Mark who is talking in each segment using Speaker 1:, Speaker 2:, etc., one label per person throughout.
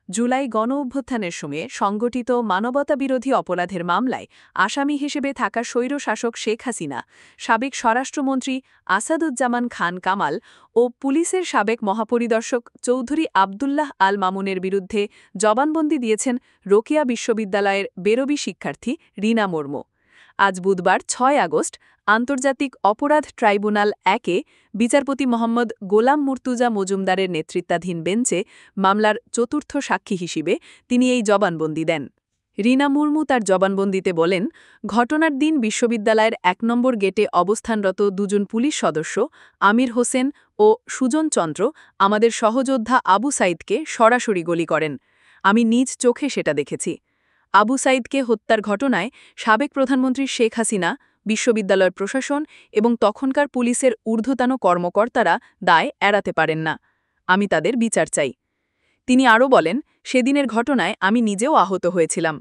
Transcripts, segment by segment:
Speaker 1: জুলাই গণঅভ্যুত্থানের সময়ে সংগঠিত মানবতাবিরোধী অপরাধের মামলায় আসামি হিসেবে থাকা স্বৈরশাসক শেখ হাসিনা, সাবেক স্বরাষ্ট্রমন্ত্রী আসাদুজ্জামান খান কামাল ও পুলিশের সাবেক মহাপরিদর্শক চৌধুরী আবদুল্লাহ আল মামুনের বিরুদ্ধে জবানবন্দি দিয়েছেন রোকেয়া বিশ্ববিদ্যালয়ের বেরবি শিক্ষার্থী রীনা মুর্মু। আজ বুধবার ৬ আগস্ট আন্তর্জাতিক অপরাধ ট্রাইব্যুনাল ১-এ বিচারপতি মোহাম্মদ গোলাম মুর্তুজা মজুমদারের নেতৃত্বাধীন বেঞ্চে মামলার চতুর্থ সাক্ষী হিসেবে তিনি এই জবানবন্দি দেন। রীনা মুর্মু তার জবানবন্দিতে বলেন, ঘটনার দিন বিশ্ববিদ্যালয়ের ১ নম্বর গেটে অবস্থানরত দুজন পুলিশ সদস্য আমির হোসেন ও সুজন চন্দ্র আমাদের সহযোদ্ধা আবু সাইদকে সরাসরি গুলি করেন। আমি নিজ চোখে সেটা দেখেছি। আবু সাইদকে হত্যার ঘটনায় সাবেক প্রধানমন্ত্রী শেখ হাসিনা, বিশ্ববিদ্যালয়ের প্রশাসন এবং তখনকার পুলিশের ঊর্ধ্বতন কর্মকর্তারা দায় এড়াতে পারেন না। আমি তাদের বিচার চাই। তিনি আরও বলেন, সেদিনের ঘটনায় আমি নিজেও আহত হয়েছিলাম।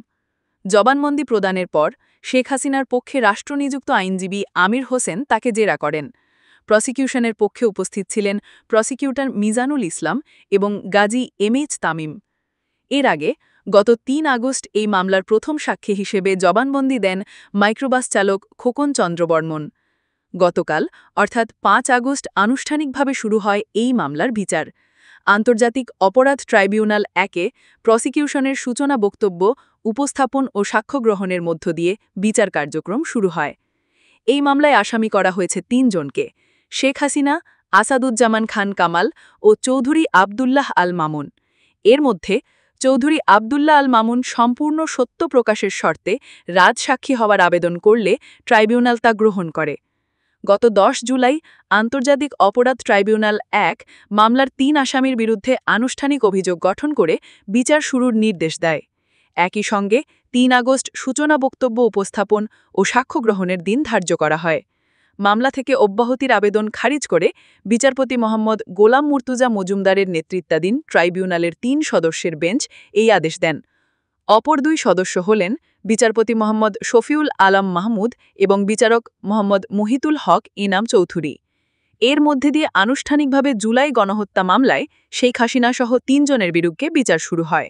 Speaker 1: জবানবন্দি প্রদানের পর শেখ হাসিনার পক্ষে রাষ্ট্রনিযুক্ত আইনজীবী আমির হোসেন তাকে জেরা করেন। প্রসিকিউশনের পক্ষে উপস্থিত ছিলেন প্রসিকিউটর মিজানুল ইসলাম এবং গাজী এমএইচ তামিম। এর আগে গত ৩ আগস্ট এই মামলার প্রথম সাক্ষী হিসেবে জবানবন্দি দেন মাইক্রোবাস চালক খোকন চন্দ্র বর্মন। গতকাল অর্থাৎ ৫ আগস্ট আনুষ্ঠানিকভাবে শুরু হয় এই মামলার বিচার। আন্তর্জাতিক অপরাধ ট্রাইব্যুনাল ১-এ প্রসিকিউশনের সূচনা বক্তব্য উপস্থাপন ও সাক্ষ্য গ্রহণের মধ্য দিয়ে বিচার কার্যক্রম শুরু হয়। এই মামলায় আসামি করা হয়েছে ৩ জনকে: শেখ হাসিনা, আসাদুজ্জামান খান কামাল ও চৌধুরী আবদুল্লাহ আল মামুন। এর মধ্যে চৌধুরী আবদুল্লাহ আল মামুন সম্পূর্ণ সত্য প্রকাশের শর্তে রাজসাক্ষী হওয়ার আবেদন করলে ট্রাইব্যুনাল তা গ্রহণ করে। গত ১০ জুলাই আন্তর্জাতিক অপরাধ ট্রাইব্যুনাল ১ মামলার ৩ আসামির বিরুদ্ধে আনুষ্ঠানিক অভিযোগ গঠন করে বিচার শুরুর নির্দেশ দেয়। একই সঙ্গে ৩ আগস্ট সূচনা বক্তব্য উপস্থাপন ও সাক্ষ্য গ্রহণের দিন ধার্য করা হয়। মামলা থেকে অব্যাহতির আবেদন খারিজ করে বিচারপতি মোহাম্মদ গোলাম মুর্তুজা মজুমদারের নেতৃত্বাধীন ট্রাইব্যুনালের ৩ সদস্যের বেঞ্চ এই আদেশ দেন। অপর ২ সদস্য হলেন বিচারপতি মোহাম্মদ শফিউল আলম মাহমুদ এবং বিচারক মোহাম্মদ মুহিতুল হক ইনাম চৌধুরী। এর মধ্যে দিয়ে আনুষ্ঠানিকভাবে জুলাই গণহত্যা মামলায় শেখ হাসিনা সহ ৩ জনের বিরুদ্ধে বিচার শুরু হয়।